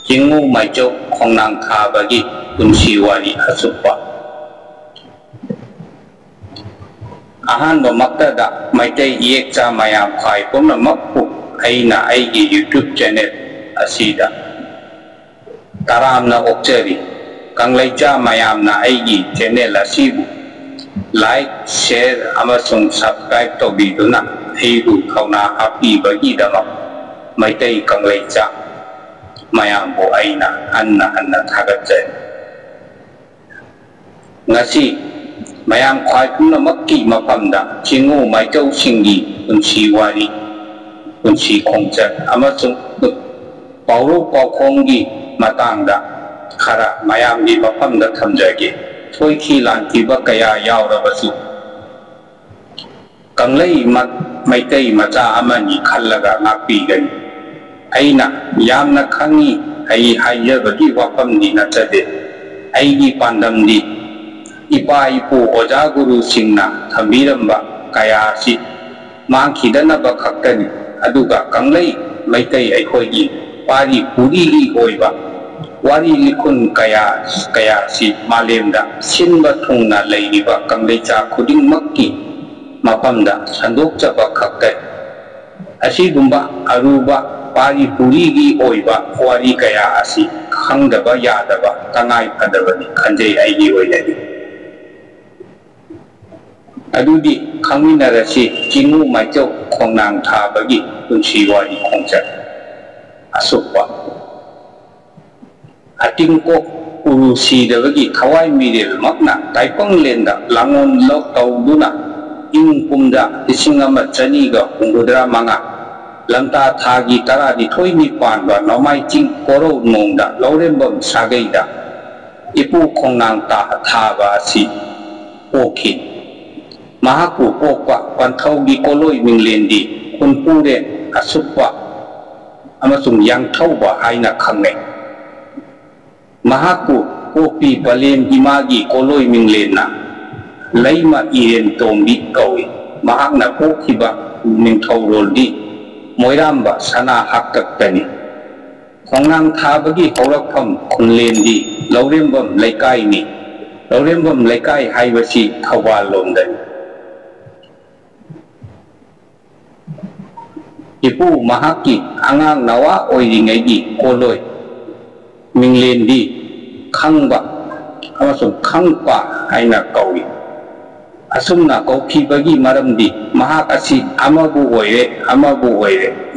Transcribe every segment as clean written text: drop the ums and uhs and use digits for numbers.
Jingu Majo Kongnang Tabagi Punsiwari Asupwa Ahanba Maktada Maitei Yekcha Mayam Khai Pumna Makpu Aina Aigi YouTube channel Asida Taramna Okcheri Kangleja Mayamna Aigi channel Asibu Like, share, amasung subscribe to biduna Heidu Kauna Happy Bagi Dama Maitei Kangleja Mayambo Aina Anna Thagatsay Ngasi Mayam Khwai Pumna Makki Mapamda Jingu Maijau Singi Punsi Wari Punsi Khongchat Amasung Pauru Paukhonggi Matangda Khara Mayamgi Mapamda Thamjagi Thoiki Lantiba Kaya Yaurabasu Kanglei Maitei Macha Amani Khallaga Ngakpigani Aina Yamna Khangi Ai Hayyabagi Wapamdi Nachade Aigi Pandamdi Ipa Ipu Oja Guru Singna Thambiramba Kaya Si Mangkidanaba Khaktani Aduga Kanglei Maitei Aikhoigi Pari Purigi Oiba Wari Likun Kaya Si Malemda Sinba Thungna Leiriba Kanglecha Kuding Makki Mapamda Sandokchaba Khakkai Asigumba Aruba Pari Purigi Oiba Wari Kaya Asi Khangdaba Yadaba Tangai Padabani Khanjei Aigi Oilani Adudi Khaminarasi Jingu Maijau Kongnang Tabagi Punsiwari Khongchat Asupwa Atingko Urusi Dabagi Kawai Miril Makna Taipang Lenda Langon Lok Tauduna Ing Pumda Isingama Chaniga Ungudra Manga Lamta Thagi Tara Di Thoi Nipanba Nomai Ching Koro Nongda Laurembam Sagaida Ipu Kongnang Thaba Si Okin Mahaku Pokwa Pantaugi Koloi Minglendi Kunpure Asupwa Amasung Yang Tauba Aina Khangne Mahaku Kopi Balem Imagi Koloi Minglena Laima Iren Tombi Kawi Mahakna Pokiba Mingtauroldi Moiramba Sana Hakaktani Kongnang Tabagi Horakam Kunlendi Laurembam Laikai Ni Laurembam Laikai Haibasi Thawal Lomdani Ipu Mahaki Angang Nawa Oiringaigi Koloi Minglendi Khangba Amasung Khangpa Aina Kawi Asumna Kauki Bagi Maramdi Mahak Asi Amabu Oire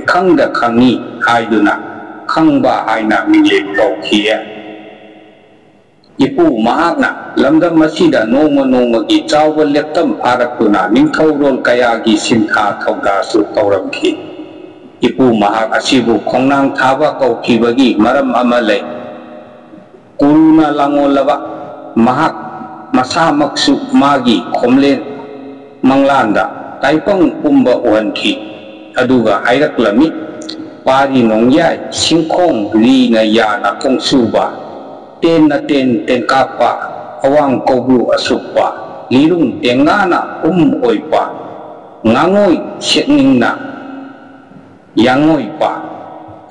Khangda Khangi Haiduna Khangba Aina Minglen Kaukiya Ipu Mahakna Lamdam Masida Noma Gi Chawba Leptam Parakuna Ningthaurol Kayagi Sintha Thaudasu Tauramki Ipu Mahak Asibu Kongnang Thaba Kauki Bagi Maram Amalai Kuruna Langolaba Mahak Masa Maksu Magi Khomlen Manglanda Taipang Pumba Uhanti Aduga Hairak Lami Pari Nongyay Singkong Lina Yana Kongsuba Ten na ten kapa Awang Kobu Asupwa Lirung Tengana Oipa Ngangoy Setningna Yangoy Pa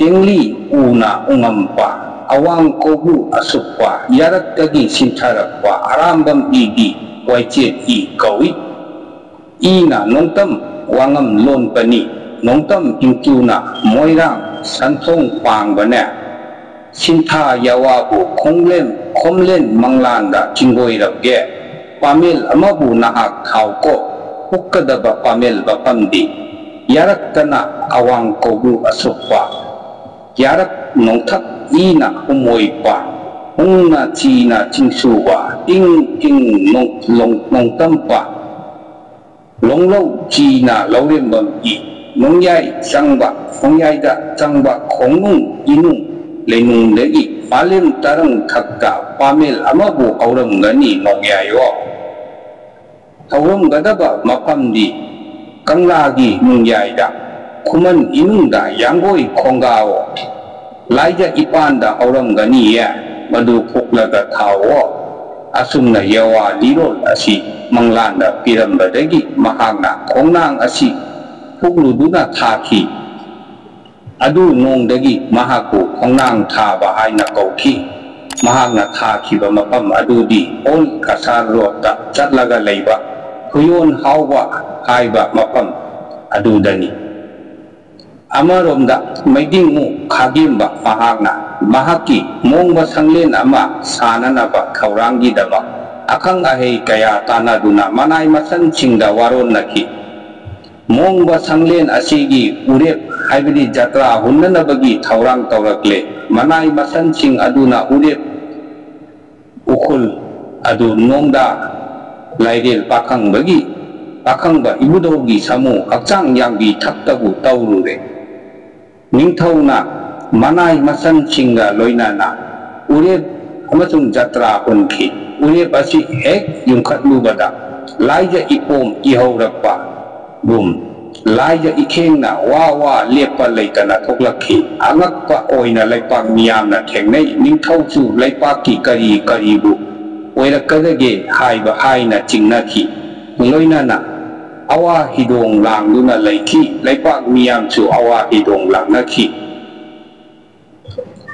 Tengli Una Ungampa Awang Kobu Asupwa Yarat Tagi Sintarakwa Arambam Igi Waijet I Kawi Ina Nongtam Wangam Lon Pani Nongtam Intuna Moirang Santong Pang Bana Sinta Yawabu Khomlen Manglanda Jingoi Rabge Pamil Amabu Nahak Thauko Hukkadaba Pamil Bapamdi Yarat Tana Awang Kobu Asupwa Yarat Nongtak Ina Umoipa Hungna China Chingsuwa Ting Long Tampa Long Lo China Laurembam I Nongyay Changba Nongyay Da Changba Kongnung Inung Lenung Legi Malem Tarang Thakta Pamil Amabu Auram Gani Nongyayo Auram Gadaba Mapamdi Kanglagi Nongyay Da Kuman Inung Da Yanggoi Konggao Laija Ipanda Auram Ganiya Madu Puklaga Tawo Asumna Yawa Lirol Asi Manglanda Pirambadagi Mahagna Kongnang Asi Pugluduna Thaki adu nongdagi mahaku khongnang thaba haina kauki mahakna thakiba mafam adudi ol kasar rota chatlaga leiba huyon hauba haiba mafam adudani amaromda maidingmu khagimba mahakna mahaki mongba sanglen ama sananaba khaurangi dama akang ahei kaya tanaduna manai masan chingda waron naki mongba sanglen asigi urep haibidi jatra hunnanabagi thaurang taurakle manai masan ching aduna urep ukul adu nongda laidel pakhangba ibudogi samu hakchang yangbi thaktabu taurure ningthauna manai masan chinga loinana urep amasung jatra hunki urep asi hek yungkhatlubada laija ipom ihaurakpa bum laija ikhengna wa lepa leitana thoklakhi angakpa oina leipak miyamna thengnei ningthauchu leipaki karibu oirakadage haiba haina chingnakhi loinana awa hidong langduna leikhi leipak miyamchu awa hidong langnakhi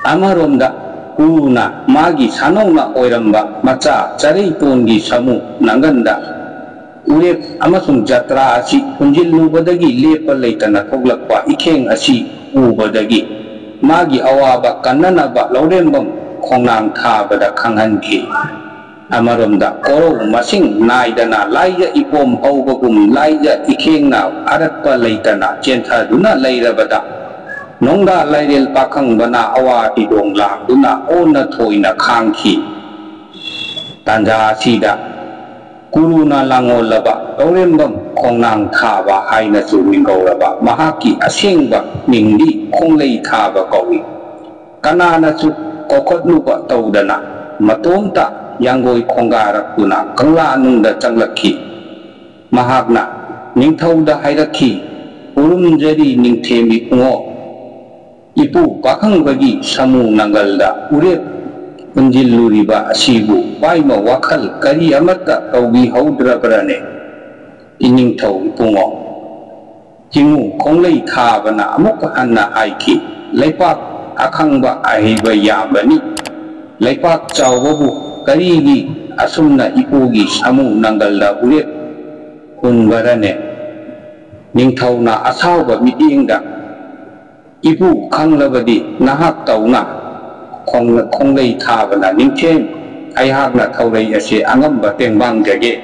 amaromda una magi sanongna oiramba macha charei samu nanganda urep amasung jatra asi punjillubadagi lepa leitana thoklakpa ikheng asi ubadagi magi awaba kannanaba laurembam khongnang thabada khanghanki amaromda koro masing naidana laija ipom haubagum laija ikhengna aratpa leitana chenthaduna leirabada nongda lairel pakhangbana awa hidong langduna ona thoina khangki tanja asida kuruna langolaba laurembam khongnang thaba haina chu mingauraba mahaki asengba mingdi khonglei thaba kawi kanana chu kokhotluba taudana matomta yanggoi khongarakuna kangla nungda changlakhi mahakna ningthauda hairakhi urumjari ningthemi ungo ipu pakhangbagi samu nangalda urep punjilluriba asibu paima wakhal kari amata taubi haudrabrane iningthau ipungo jingu khonglei thabana amuk hanna haiki leipak akhangba ahiba yambani leipak chawbabu karigi asumna ipugi samu nangalda urep unbarane ningthauna asauba mitingda ipu khanglabadi nahak tauna khonglei thabana ningthem aihakna thaurai ase angamba tengbang jage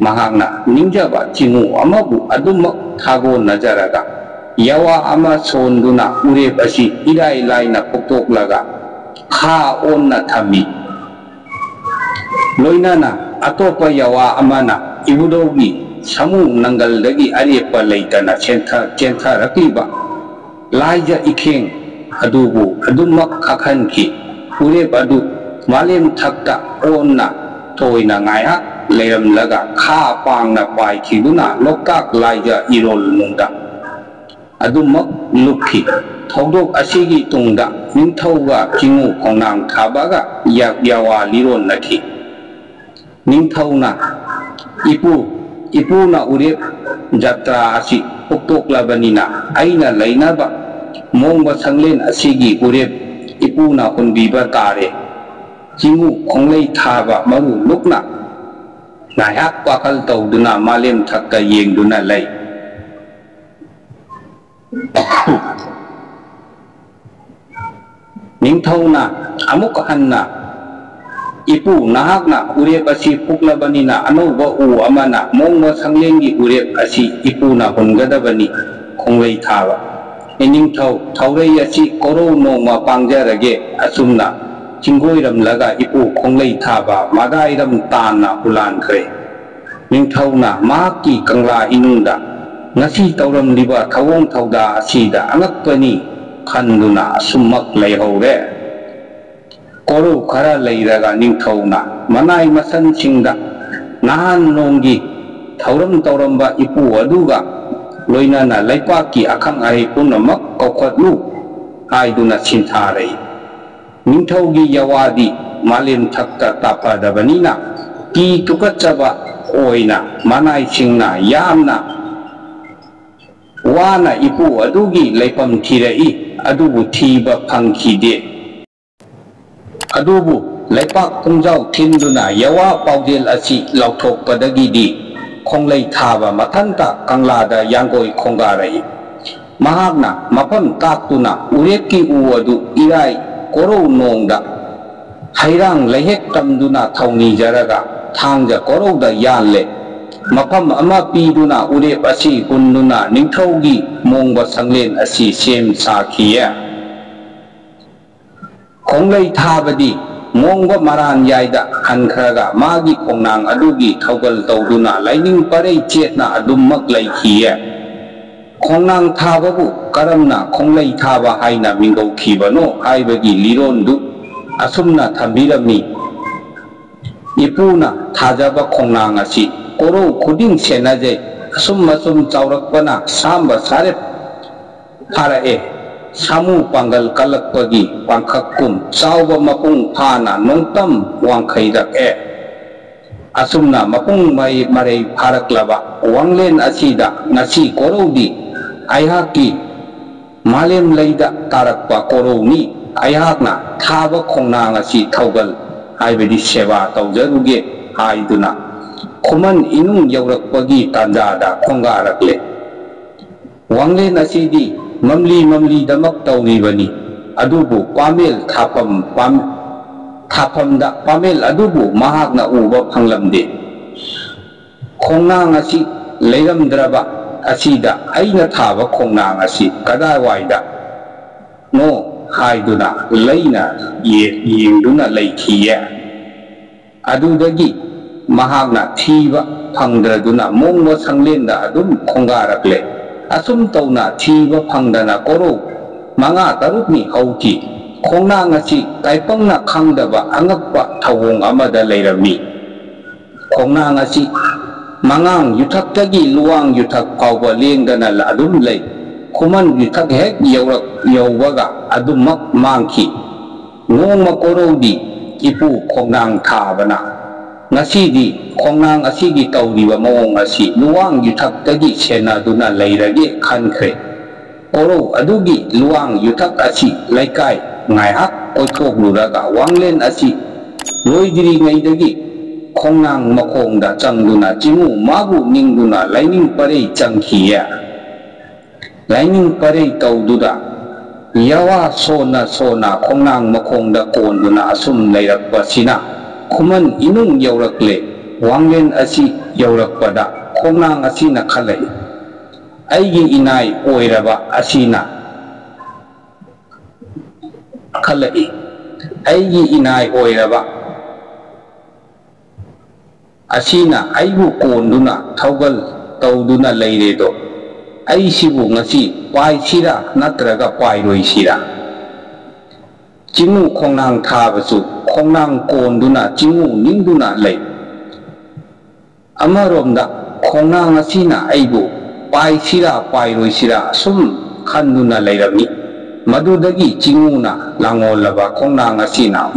mahakna ningjaba jingu amabu adumak thago najaraga yawa ama sonduna urep asi ilai laina poktoklaga kha onna thami loinana atopa yawa amana ibudogi samu nangaldagi arepa leitana chentha rakliba laija ikheng adubu adumak khakhanki urep adu malem thakta onna toina ngaya leiramlaga kha pangna paikhiduna lokak laija irol nungda adumak lukhi thodok asigi tungda ningthauga jingu khongnang thabaga yawa liron nakhi ningthauna ipuna urep jatra asi poktoklabanina aina leinaba mongba sanglen asigi urep ipuna hunbiba tare jingu khonglei thaba maru lukna nayak pakal tauduna malem thakka yengduna lei ningthauna amuk hanna ipu nahakna urep asi puklabanina anoba u amana mongba sanglengi urep asi ipuna hungadabani khonglei thaba ningthau thaurai asi koro nongma pangjarage asumna chingoiramlaga ipu khonglei thaba madairam tanna ulankhre ningthauna mahaki kangla inungda ngasi tauramliba thawong thauda asida angakpani khanduna summak leihore koro khara leiraga ningthauna manai masan singda nahan nonggi thauram tauramba ipu aduga loinana leipaki akhang ai punamak kokhatlu haiduna sintharei ningthaugi yawadi malem thakta taphadabanina ki tukachaba oina manai singna yamna wana ipu adugi leipam thirei adubu thiba phangkhide adubu leipak pungjau thinduna yawa paudel asi lauthokpadagidi khonglei thaba mathanta kanglada yangoi khongarai mahakna mafam taktuna ureki u adu irai korou nongda hairang leihek tamduna thauni jaraga thangja korouda yanle mafam ama piduna urep asi hunnuna ningthaugi mongba sanglen asi sem sakhiya khonglei thabadi mongba maran yaida hankhraga magi khongnang adugi thaugal tawduna laining parei chetna adummak laikhiya khongnang thababu karamna khonglei thaba haina mingau khibano haibagi lirondu asumna thambirami ipuna thajaba khongnang asi koro khuding senaje asum chaurakpana samba sare pharae samu pangal kalakpagi pangkhakkum chauba mapung phana nongtam wangkhairak asumna mapung mai marei pharaklaba wanglen asida ngasi korodi aihaki malem leida tarakpa koroni aihakna thaba khongnang asi thaugal haibadi seva taujaruge haiduna khuman inung yaurakpagi tanjada khongarakle wanglen asidi mamli damak tauribani adubu pamel thapamda pamel adubu mahakna uba phanglamde khongnang asi leiramdraba asida aina thaba khongnang asi kadawaida no haiduna leina yengduna leikhiya adudagi mahakna thiba phangdraduna mongwa sanglenda adum khongarakle asum tauna thiba phangdana koro manga tarukni hauki khongnang asi taipangna khangdaba angakpa thawong amada leirami khongnang asi mangang yuthaktagi luwang yuthak phawba lengdana la adum lei khuman yuthak hek yaubaga adumak mangki ngongma korodi ipu khongnang thabana ngasidi khongnang asigi tawriba mawong asi luwang yuthaktagi senaduna leirage khankhre koro adugi luwang yuthak asi laikai ngaihak oithokluraga wanglen asi loidiri ngaidagi khongnang makhongda changduna chimu magu ningduna laining parei changkhiya laining parei tawduda yawa sona khongnang makhongda konduna asum leirakpa sina khuman inung yaurakle wanglen asi yaurakpada khongnang asina khalai aigi inai oiraba asina khalai aigi inai oiraba asina aibu konduna thaugal tawduna leiredo aisibu ngasi paisira natraga pairoisira chimu khongnang thabasu khongnang konduna chimu ningduna lei amaromda khongnang asina aibu paisira pairoisira sum khanduna leirami madudagi chinguna langolaba khongnang asina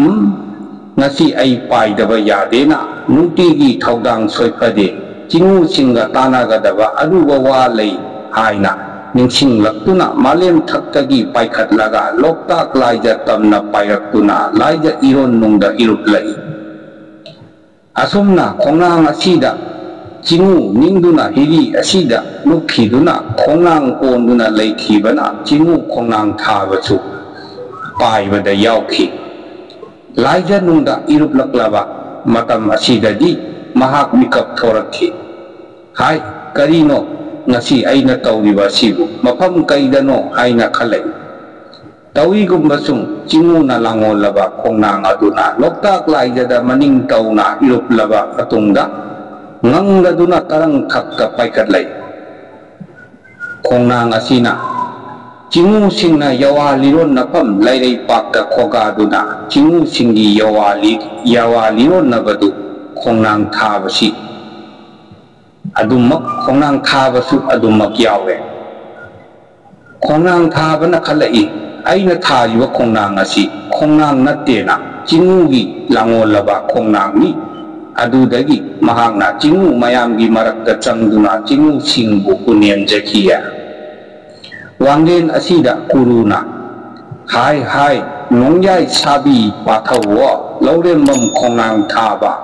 ngasi ai paidaba yadena nutigi thaudang soipade chingu singa tanagadaba aruba wa lei haina ningsinglaktuna malem thaktagi paikhatlaga loktak laija tamna pairaktuna laija iron nungda iruplai asumna khongnang asida chingu ningduna hiri asida nukhiduna khongnang konduna leikhibana chingu khongnang thabasu paibada yaukhi laija nungda iruplaklaba matam asidadi mahak mikap thorakhi hai karino ngasi aina tawriba sibu mafam kaidano haina khalai tawigumbasung chinguna langolaba khongnang aduna loktak laijada maning tawna iruplaba atungda ngangladuna tarang thakka paikatlai khongnang asina chingu singna yawa liron napam lairei pakta khogaduna chingu singi yawa liron nabadu khongnang thabasi adumak khongnang thabasu adumak yawe khongnang thabana khalai aina thariba khongnang asi khongnang nattena chingugi langolaba khongnang ni adudagi mahakna chingu mayamgi marakta changduna chingu singbu kunyen jakhiya wanglen asida kuruna hai hai nong yai sabi pathawo laurembam khongnang thaba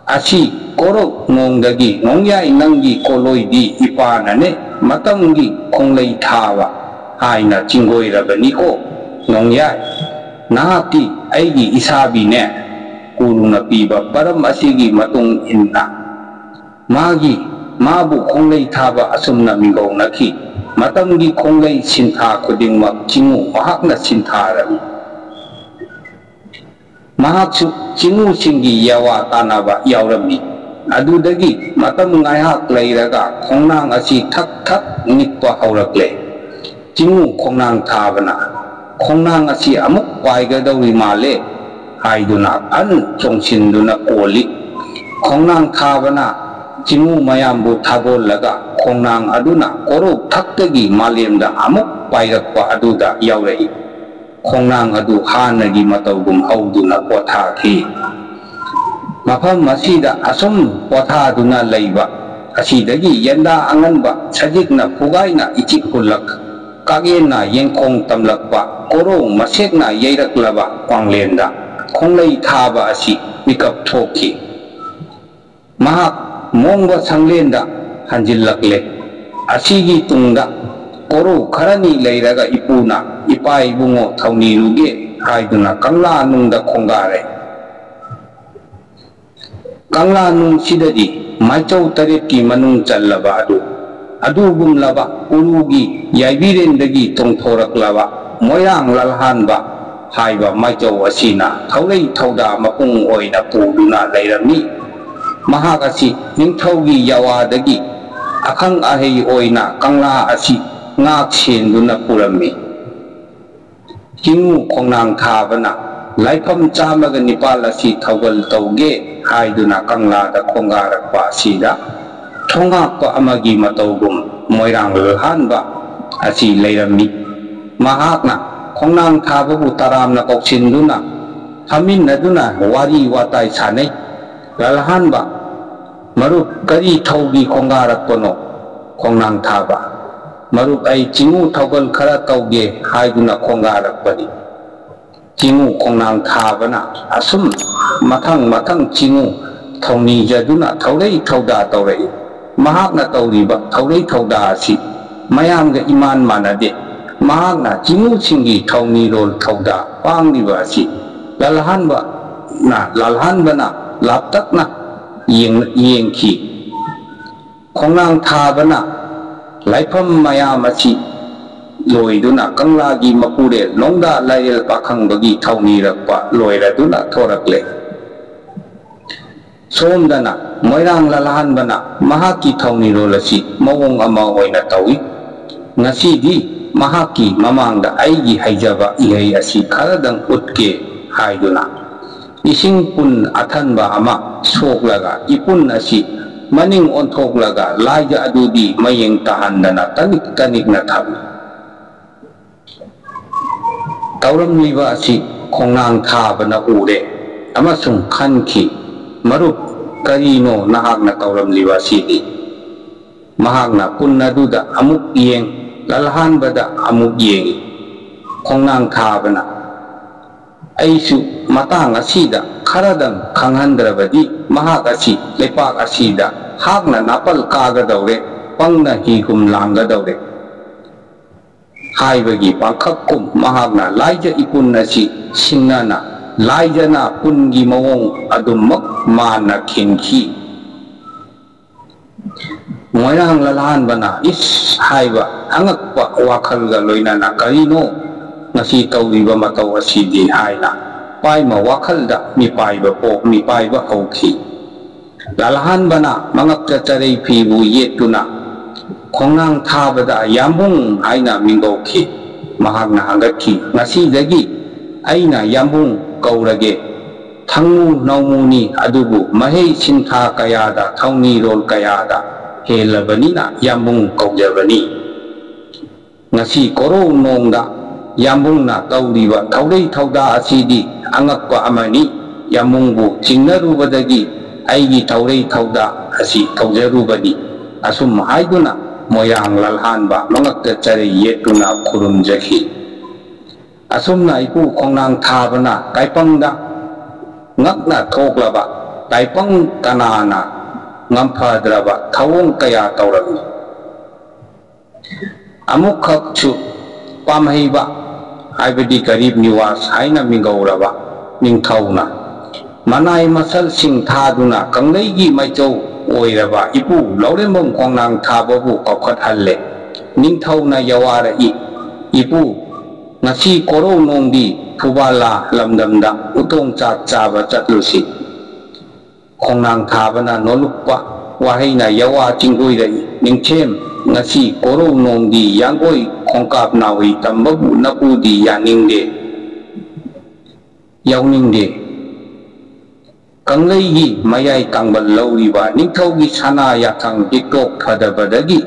asi korok nong dagi nong yai nangi koloi di ipana ne matamgi khonglei thaba haina chingoi rabani ko nong yai nahati aigi isabi ne kuruna piba param asigi matung inna magi mabu khonglei thaba asumna mingau nakhi matamgi khonglei sintha khudingmak chingu mahakna sintharami mahaksu chingu singi yawa tanaba yaurami adudagi matam ngaihak leiraga khongnang asi thak thak nikpa haurakle chingu khongnang thabana khongnang asi amuk paigadawi male haiduna an chongsinduna koli khongnang thabana chingu mayambu thabolaga khongnang aduna korok thaktagi malemda amuk pairakpa aduda yaurei khongnang adu hanagi matawgum hauduna pothakhi mafam masida asum pothaduna leiba asidagi yanda anganba sajikna pugaina ichik hulak kagena yengkhong tamlakpa korong masekna yeiraklaba kwanglenda khonglei thaba asi mikap thokhi mahak mongba sanglenda hanjillakle asigi tungda koru kharani leiraga ipuna ipai bungo thawniruge haiduna kangla nungda khongare kangla nung sidadi maichau taretki manung challaba adu gumlaba urugi yaibirendagi tongthoraklaba moyang lalhanba haiba maichau asina thawlei thawda mapung oina puduna leirami mahak asi ningthaugi yawadagi akhang ahei oina kangla asi ngak senduna purami chingu khongnang thabana laifam chamaga nipal asi thawgal tawge haiduna kangla da khongarakpa sida thongakpa amagi matawgum moirang lalhanba asi leirami mahakna khongnang thababu taramna koksinduna haminaduna wari watai sanai lalhanba marup kari thaugi khongarakpano khongnang thaba marup ai chingu thawgal khara tawge haiduna khongarakpani chingu khongnang thabana asum mathang chingu thawni jaduna thawlei thawda tawrei mahakna tawriba thawlei thawda asi mayamga iman manade mahakna chingu singi thawni rol thawda pangliba asi lalhanbana laptakna yengki khongnang thabana laifam mayam asi loiduna kanglagi mapure nongda lail pakhangbagi thawnirakpa loiraduna thorakle somdana moirang lalhanbana mahaki thawnirol asi mawong ama oina tawi ngasidi mahaki mamangda aigi haijaba ihei asi kharadang utke haiduna ising pun athanba ama soklaga ipun asi maning onthoklaga laija adudi mayeng tahandana tanik na thabi tawramliba asi khongnang thabana ure amasung khanki marup karino nahakna tawramliba sidi mahakna punnaduda amuk yeng lalhanbada amuk yeng khongnang thabana aisu matang asida kharadam khanghandrabadi mahak asi lepak asida hakna napal kagadawre pangna higum langgadawre haibagi pangkhakkum mahakna laija ipun asi singnana laijana pungi mawong adummak mana khinki moirang lalhanbana is haiba angakpa wakhalga loinana karino ngasi tawriba mataw asidi haina paima wakhalda mipaiba pok mipaiba hauki lalhanbana mangakta charei phibu yetuna khongnang thabada yambung haina mingauki mahakna hangatki ngasidagi aina yambung kaurage thangmu naumuni adubu mahei sintha kayada thawni rol kayada helabanina yambung kaujabani ngasi korong nongda yambungna tawriba thawlei thawda asidi angakpa amani yambungbu chingnarubadagi aigi thawlei thawda asi tawjarubani asum haiduna moyang lalhanba mangakta charei yetuna khurumjaki asumna ipu khongnang thabana taipangda ngakna thoklaba taipang kanana ngamphadraba thawong kaya tawrami amuk khakchu pamhaiba haibadi garib niwas haina mingauraba ningthauna manai masal sing thaduna kanglei maichau oiraba ipu laurembam khongnang thababu kokhathalle ningthauna yawara ipu ngasi koro nongdi phubala lamdamda utong chak chaba chatlusi khongnang thabana nolukpa wahaina yawa chingoi ningchem ngasi koro nongdi yangoi khongkap nawi tambabu napudi yaningde yawningde kanglei mayai tangbal lauriba ningthaugi sana yathang diktok phadabadagi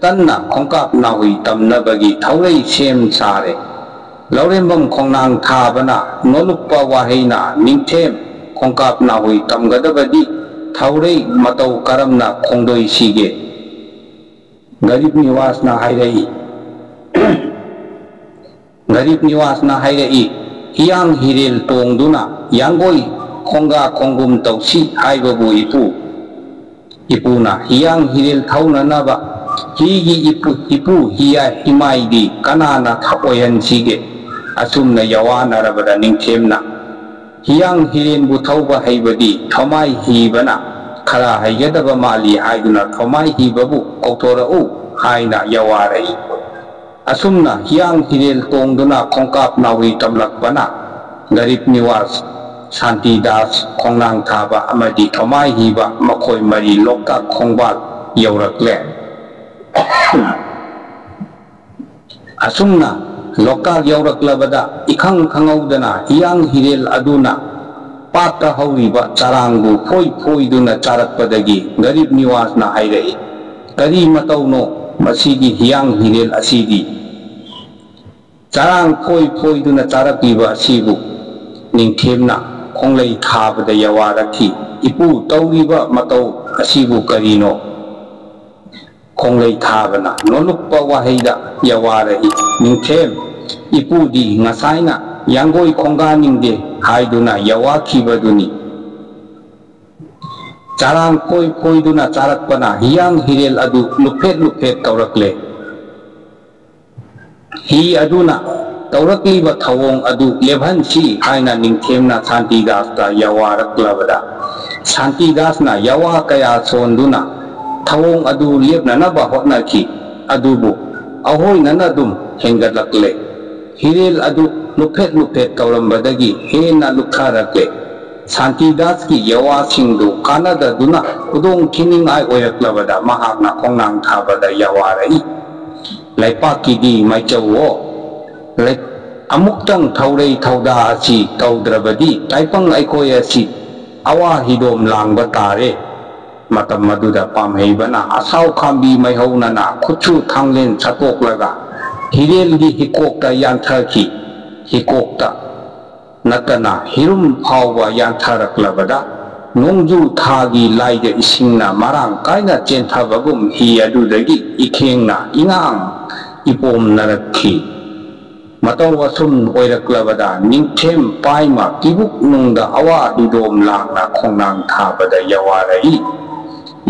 tanna khongkap nawi tamnabagi thaurei sem sare laurembam khongnang thabana nolukpa wahaina ningthem khongkap nawi tamgadabadi thaurei matau karamna khongdoi sige garib niwas na hairei garib niwas na hairei hiyang hirel tongduna yangoi khongga khongum tausi haibabu ipuna hiyang hirel thaunanaba higi ipu hiya himaidi kanana thapoyan sige asumna yawana rabada ningthemna hiyang hiren bu thauba haibadi thomai hibana khara haigedaba mali haiduna thomai hibabu koktorau haina yawarai asumna hiyang hirel tongduna khongkap nawi tamlakbana garib niwas Shanti Das khongnang thaba amadi thomai hiba makhoi mari lokta khongbal yaurakle asumna lokta yauraklabada ikhang khangaudana hiyang hirel aduna pata hauriba charangbu phoi duna charakpadagi garib niwas na hairei kari matauno masigi hiyang hirel asidi charang phoi duna charakliba asibu ningthemna khonglei thabada yawarakhi ipu tauriba matau asibu karino khonglei thabana nolukpa wahaida yawarai ningthem ipudi ngasaina yangoi khongga ningde haiduna yawakhibaduni charang phoi duna charakpana hiyang hirel adu luphet taurakle hi aduna taurakliba thawong adu lebhansi haina ningthemna Shanti Das ta yawaraklabada Shanti Das na yawa kaya sonduna thawong adu lebnanaba hotnaki adubu ahoi nanadum hengatlakle hirel adu luphet taurambadagi hena lukharakle Shanti Das ki yawa singdu kanada duna udong kining ai oiraklabada mahakna khongnang thabada yawarai laipaki di maichawo amuktang thaurei thauda asi taudrabadi taipang aikoi asi awa hidom langba tare matam maduda pamheibana asau khambi maihaunana khuchu thanglen chatoklaga hirelgi hikokta yanthaki hikokta natana hirum phawba yantharaklabada nongju thagi laide isingna marang kaina chenthabagum hi adudagi ikhengna ingang ipom narakhi matau wasum oiraklabada ningthem paima kibuk nungda awa hidom langna khongnang thabada yawarai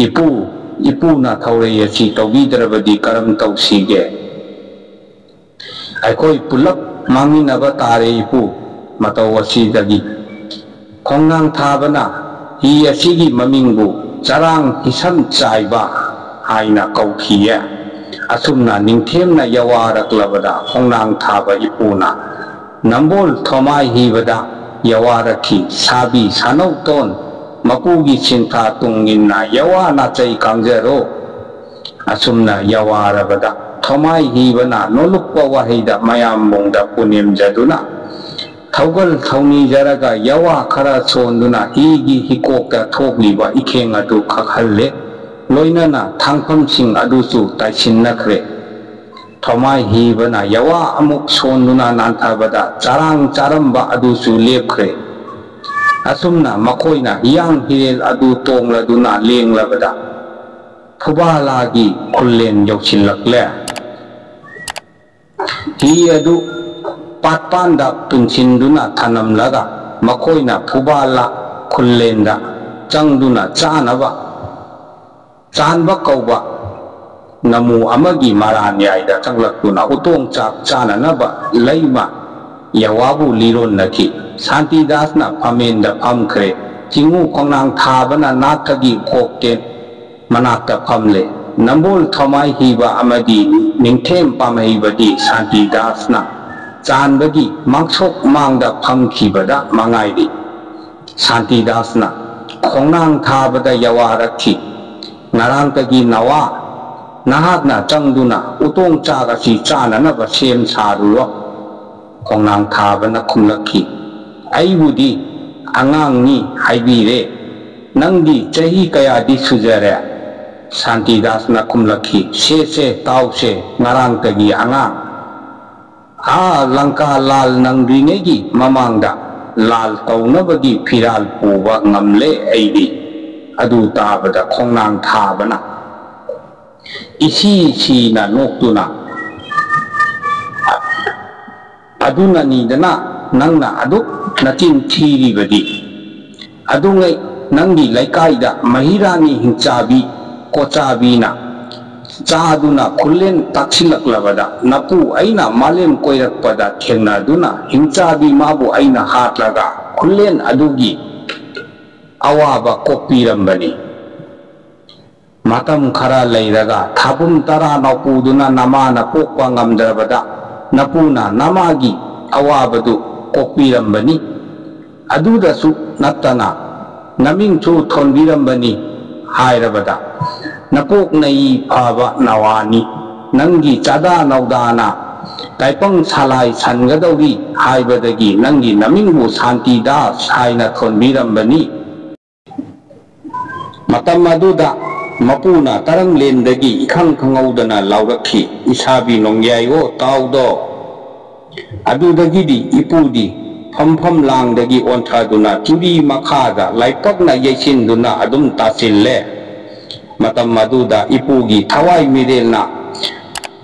ipu na thaurei asi tawbidrabadi karam tawsige aikoi pulap manginaba tare ipu matau asidagi khongnang thabana hi asigi mamingbu charang hisam chaiba haina kaukhiya asumna ningthemna yawaraklabada khongnang thaba ipuna nambol thomai hibada yawarakhi sabi sanau ton mapugi cinta tungina yawa na chai kangjaro asumna yawarabada thomai hibana nolukpa wahaida mayam bongda punim jaduna thaugal thauni jaraga yawa khara sonduna higi hikokta thogliba ikheng adu khakhalle loinana thangpham sing adusu taisinnakhre thomai hibana yawa amuk sonduna nanthabada charang charamba adusu lepkhre asumna makoina hiyang hirel adu tongladuna lenglabada phubalagi khullen yauchillakle hi adu patpanda tungchinduna thanamlaga makoina phubala khullenda changduna chanaba chanba kauba namu amagi maran yaida changlakuna utong chak chananaba leima yawabu liron naki Santidas na pamenda pamkre chingu kongnang thabana nathagi khokte manata pamle nambol thamai hiba amadi ningthem pamai badi Santidas na chanbagi mangsok mangda phamkhibada mangaidi Santidas na kongnang thabada yawarakhi narangtagi nawa nahakna changduna utong chaga si chananaba sem saruro kongnang thabana khumlakhi aibudi angangni haibire nangdi chahi kayadi sujare Santidas na khumlakhi se tause ngarangtagi angang langka lal nangringegi mamangda lal taunabagi phiral puba ngamle aidi adu tabada khongnang thabana isi na noktuna aduna ni dana nangna aduk natin thiri badi adungai nangdi laikai da mahirani hingchabi kochabi na chaduna khullen taksilak napu aina malem koirak pada thengna duna hingchabi mabu aina hatlaga khullen adugi awaba kopirambani matam khara leiraga thabum tara napuduna namana pokpa ngamdrabada napuna namagi awabadu kopirambani adudasu nattana namingchu thonbirambani hairabada napok nei phaba nawani nangi chada naudana taipang salai sangadawi haibadagi nangi namingbu Santidas haina thonbirambani matam aduda mapuna tarang lendagi ikhang khangaudana laurakhi isabi nongyayo taudo adudagidi ipudi pham langdagi onthaduna churi makhada laipakna yaisinduna adum tasille matam maduda ipugi thawai mirelna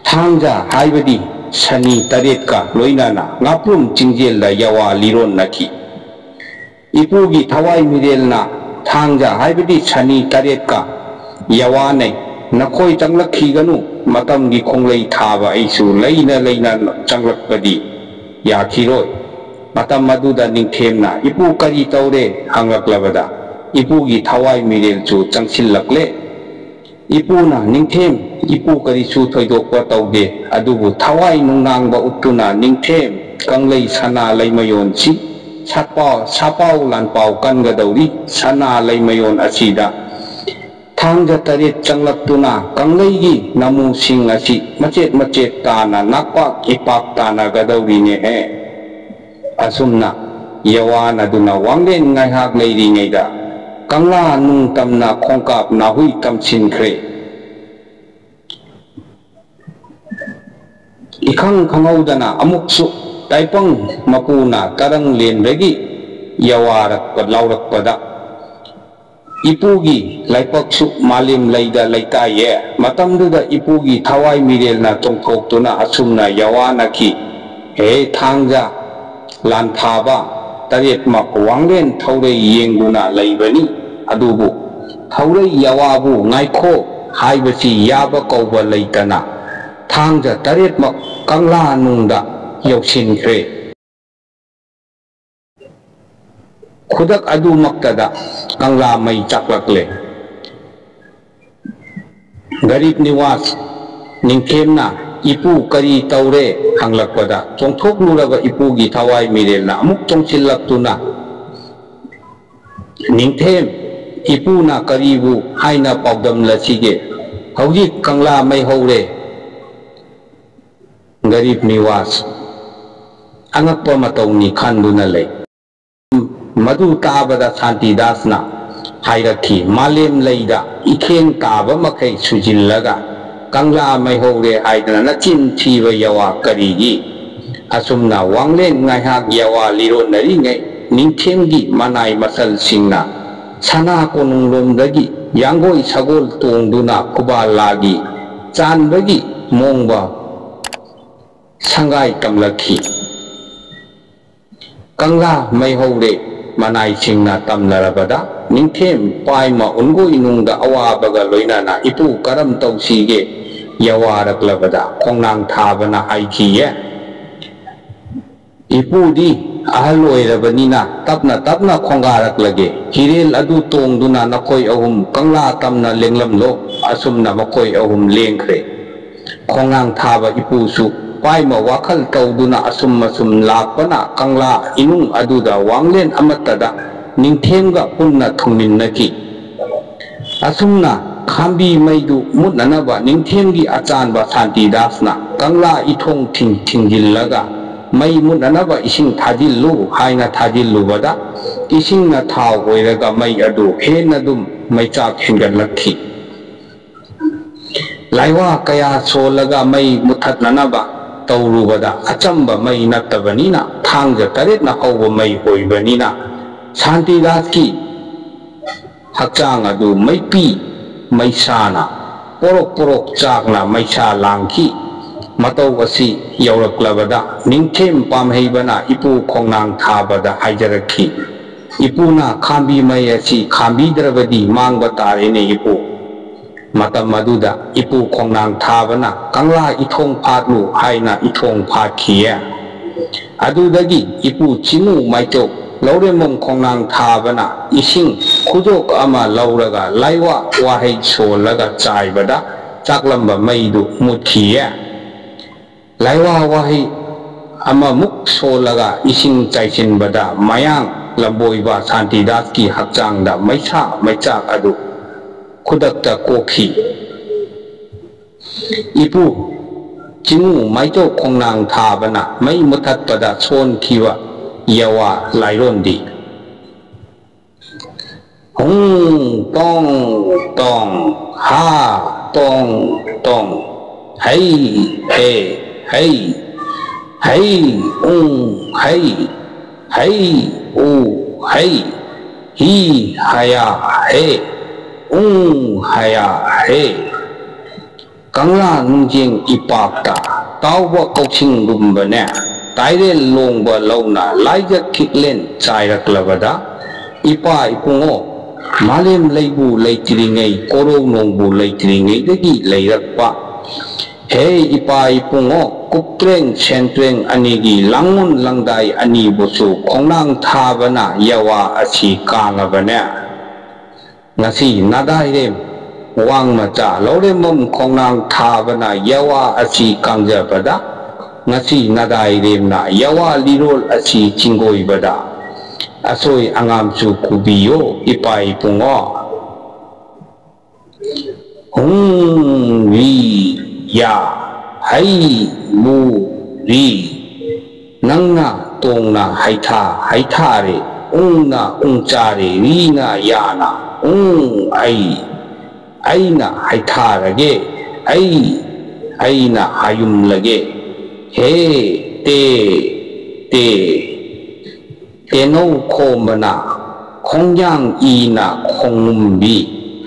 thangja haibadi sani taretka loinana ngaprum chingjela yawa liron naki ipugi thawai mirelna thangja haibadi sani taretka yawa nei nakoi changlakhiganu matamgi khonglei thaba aisu leina changlakpadi yakhiroi matam maduda ningthemna ipu kari taure hangaklabada ipugi thawai mirel chu changsilakle ipuna ningthem ipu kari chu thoidokwa taude adubu thawai nungnangba uttuna ningthem kanglei sana leimayon chi sapau lanpau kangadauri sana leimayon asida thangja taret changlaktuna kangleigi namu sing asi macet tana nakpa ipak tana gadauri ne he asumna yawana duna wanglen ngaihak leiri ngeida kangla nung tamna khongkap na hui tamchin khre ikhang khangaudana amuksu taipang mapuna tarang lenbegi yawarak laurak pada ipugi laipaksu malim leida leitaye matamduda ipugi thawai mirelna tongthoktuna asumna yawana ki he thangja lan thaba taret mak wanglen thaure yenguna leibani adubu thaure yawabu ngaikho haibasi yaba kauba leitana thangja taret mak kangla nungda yoksinkhre khudak adu maktada kangla mai chaklakle garib niwas ningthemna ipu kari taure hanglakpada chongthokluraga ipugi thawai mirelna amuk chongsillaktuna ningthem ipuna karibu haina paudamlasige hauji kangla mai haure garib niwas angakpa matawni khanduna lei madu tabada Santidasna hairakhi malem leida ikheng taba makai sujillaga kangla mai hore haidana nachin thiba yawa karigi asumna wanglen ngaihak yawa lironari ngai ningthemgi manai masal singna sana konunglomdagi yangoi sagol tongduna kubalagi chanbagi mongba sangai tamlakhi Kangla may hore manay sing na tamlarabada ningthem paima ungo inungda awabaga loinana ipu karam tausige yawaraklabada kongnang thabana haikiye ipu di ahaloirabanina tapna khongaraklage hirel adu tongduna nakoi ahum kangla tamna lenglamlo asumna makoi ahum lengkhre kongnang thaba ipu su paima wakal tauduna asum lakpana kangla inung aduda wanglen amatada ningthenga punna thungminnaki asumna khambi maidu mutnanaba ningthengi achanba Santidasna kangla ithong thingjillaga mai mutnanaba ising thajillu haina thajillubada isingna thau oiraga mai adu henadum maichak hingalakhi laiwa kaya solaga mai muthatnanaba taurubada achamba mai nattabanina thangja taretna hauba mai hoibanina Santidaski hakchang adu mai pi mai sana porok chakna mai sa langki matau asi yauraklabada ningthem pamheibana ipu khongnang thabada haijarakhi ipuna khambi mai asi khambi drabadi mangba tarene ipu matam maduda ipu khongnang thabana kangla ithong phatlu haina ithong phatkhia adudagi ipu chimu maitok lauremom khongnang thabana ising khujok ama lauraga laiwa wahai solaga chaibada chaklamba maidu muthia laiwa wahai ama muk solaga ising chaichinbada mayang lamboiba Santidaski hakchangda maichak adu khudakta kokhi ipu chimu maito khongnang thabana mai muthatpada son khiwa yawa lairondi hung tong ha tong hai hai hai hi haya haya kangla nungjeng ipakta tauba koksing rumbane taire longba launa laija kiklen chairaklabada ipa ipungo malem leibu leitiringai korong nongbu leitiringai dagi leirakpa he ipa ipungo kuptreng sentreng anigi langun langdai ani bosu khongnang thabana yawa asi kangabane ngasi nadairem wang macha lauremom khongnang thabana yawa asi kangjabada ngasi nadairem na yawa lirol asi chingoibada asoi angamchu kubiyo ipai pungo hung wi ya hai mu ri nangna tongna haitha re ungna ungchare rina yana aina haitharage aina hayumlage he tenau khombana khongyang ina khongumbi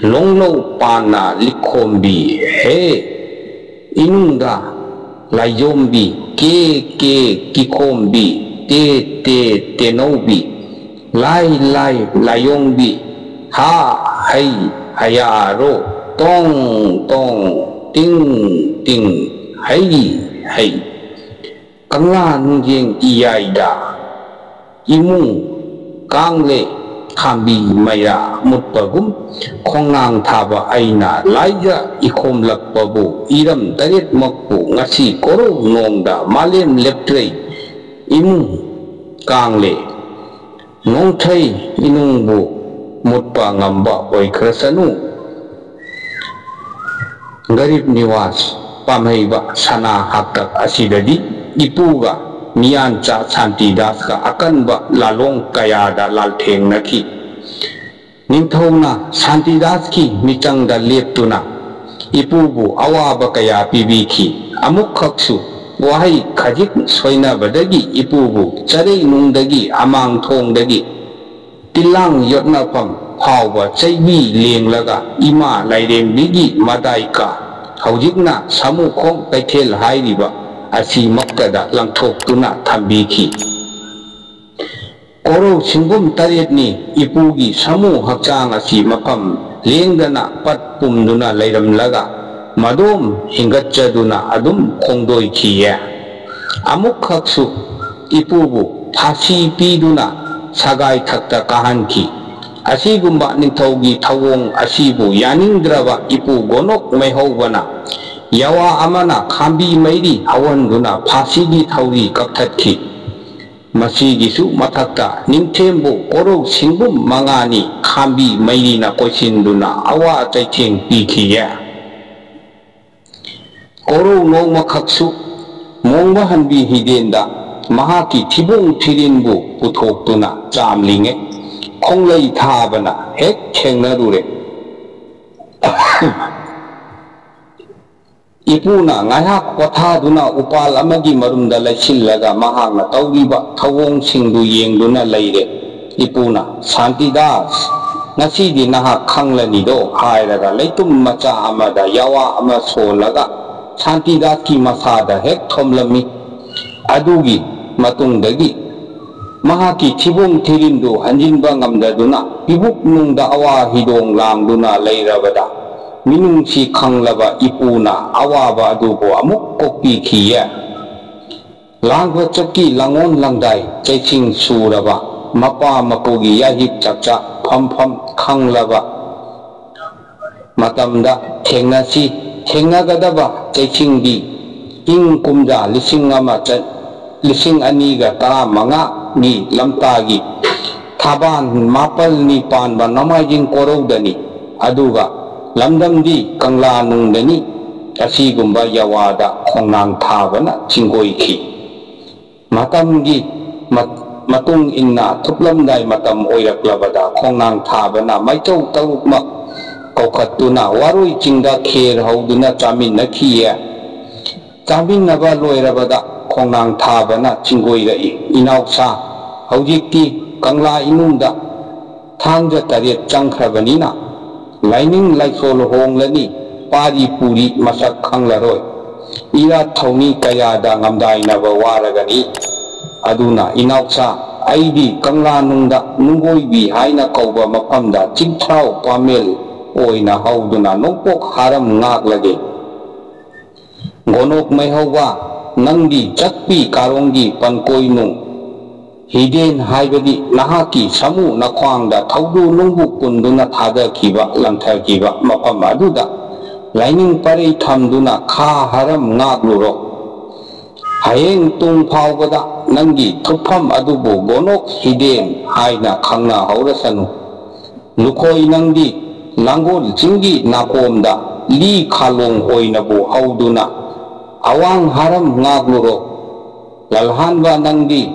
longlo pana likhombi he inungda layombi ke kikhombi te tenaubi lai layombi ha hai hayaro tong ting hai kangla nungjeng iyaida imung kangle khambi maya mutpagum khongnang thaba aina laija ikhom lakpabu iram taret makpu ngasi koro nongda malem leptrei imung kangle ngongthai inungbu mutpa ngamba oikrasanu garib niwas pamheiba sana haktak asidadi ipuga miyancha Santidaska akanba lalong kayada laltheng naki ningthongna Santidaski michangda leptuna ipubu awaba kaya pibiki amukhaksu wahai khajik soinabadagi ipubu charei nungdagi amang thongdagi tilang yotnapam hauba chaibi lenglaga ima lairembigi madaika haujikna samukhong kaithel hairiba asi makkada langthok tuna thambiki Koro singgum tarit ni ipugi samu hakchang asi mapam lengdana pat pumduna leiram laga madum hingatchaduna adum khongdoi khiye amuk khaksu ipubu phasi piduna sagai thakta kahanki asigumba nithaugi thawong asibu yaningdraba ipu gonok mehobana yawa amana khambi mairi awanduna phasigi thauri kakthakhi Masigisu matakta ningthembu koro singgum mangani khambi mairina koisinduna awa chaicheng pikhiye koro nongma khaksu mongma hanbi hidenda mahaki thibung thirinbu puthoktuna chamlinge khonglei thabana hek thengnarure Ipuna ngayak pothaduna upal amagi marumda laichillaga mahakna tawriba thawong singdu yengduna leire Ipuna Santidas ngasidi nahak khanglani do hairaga leitum macha amada yawa ama solaga Santidas ki masada hek thomlami adugi matungdagi mahaki thibung thirindu hanjinba ngamdaduna pibuk nungda awa hidong langduna leirabada Minungsi khanglaba ipuna awaba adubo amuk kokpi khiye langwa chaki langon langdai chaiching suraba mapa mapugi yahip chakcha pham khanglaba matamda thengagadaba chaichingdi ing kumja lising aniga tara manga ni lamtagi thaban mapal ni panba namaijing korodani aduga Lamdamdi kangla nungdani asigumba yawada khongnang thabana chinggoikhi matamgi matung inna thuplamdai matam oiraklabada khongnang thabana maichau tarukma kokhatuna waroi chingda kher hauduna chaminakhiye chaminaba loirabada khongnang thabana chinggoirai inausa haujikti kangla inungda thangja taret changkhrabanina Laining laisol honglani pari puri masak khanglaroi ira thauni kayada ngamdainaba waragani aduna inauksa aidi kangla nungda nungoibi haina kauba mapamda chingthau pamel oina hauduna nongpok haram ngaklage gonok maihowa nangdi chakpi karongi pankoinung Hiden haibadi nahaki samu nakwangda thaudu nungbu kunduna thada kiba lantha kiba mapam aduda laining parei thamduna kha haram ngakluro hayeng tung phawbada nangi thupam adubu gonok hiden haina khangna haurasanu lukhoi nangdi langol jingi nakomda li khalong oinabu hauduna awang haram ngakluro lalhanba nangdi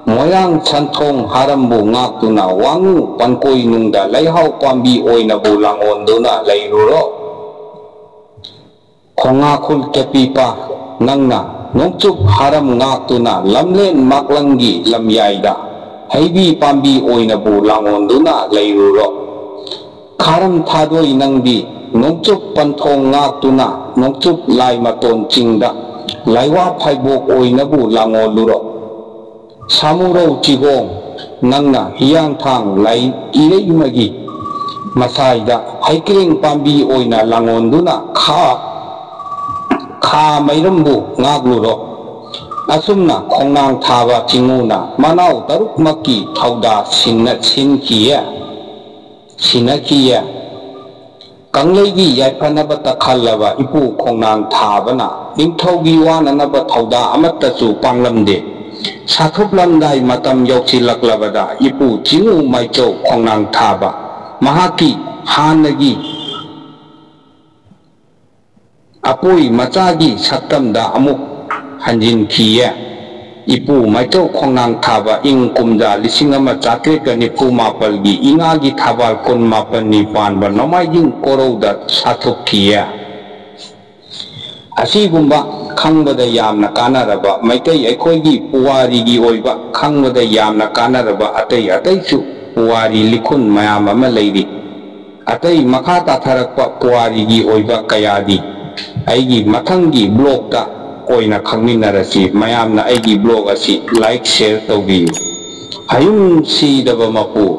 Moyang chantong harambu ngakduna wangu pankoi nungda laihau pambi oinabu langonduna lairuro khongakul kepipa nangna nongchuk haram ngakduna lamlen maklangi lamyaida haibi pambi oinabu langonduna lairuro kharam thadoi nangdi nongchuk panthong ngakduna nongchuk laimaton chingda laiwa phaibok oinabu langoluro Samurau Chigong Nangna Hiyang Thang Lai Irei Magi Masaida Haikring Pambi Oina Langonduna Kha Mairambu Ngagluro Asumna Khongnang Thaba Chinguna Manau Taruk Maki Thauda Sinkiya Kanglegi Yaipanabata Khalaba Ipu Khongnang Thabana Ningthaugi Wananaba Thauda Amatasu Panglamde Sathuplamdai matam yauchilaklabada ipu jingu maichau khongnang thaba mahaki hanagi apoi machagi sattamda amuk hanjin khiye ipu maichau khongnang thaba ing kumja lisingama chatreka nipu mapalgi ingagi thabal kun mapan ni panba nomaijing korouda sathup khiye asigumba khangbada yamna kanaraba maitai aikhoigi puwarigi oiba khangbada yamna kanaraba atai su puwari likhun mayam ama leiri atai makha tatharakpa puwarigi oiba kayadi aigi mathangi blog ta oina khangminarasi mayamna aigi blog asi like share tawbiyu hayum si daba maku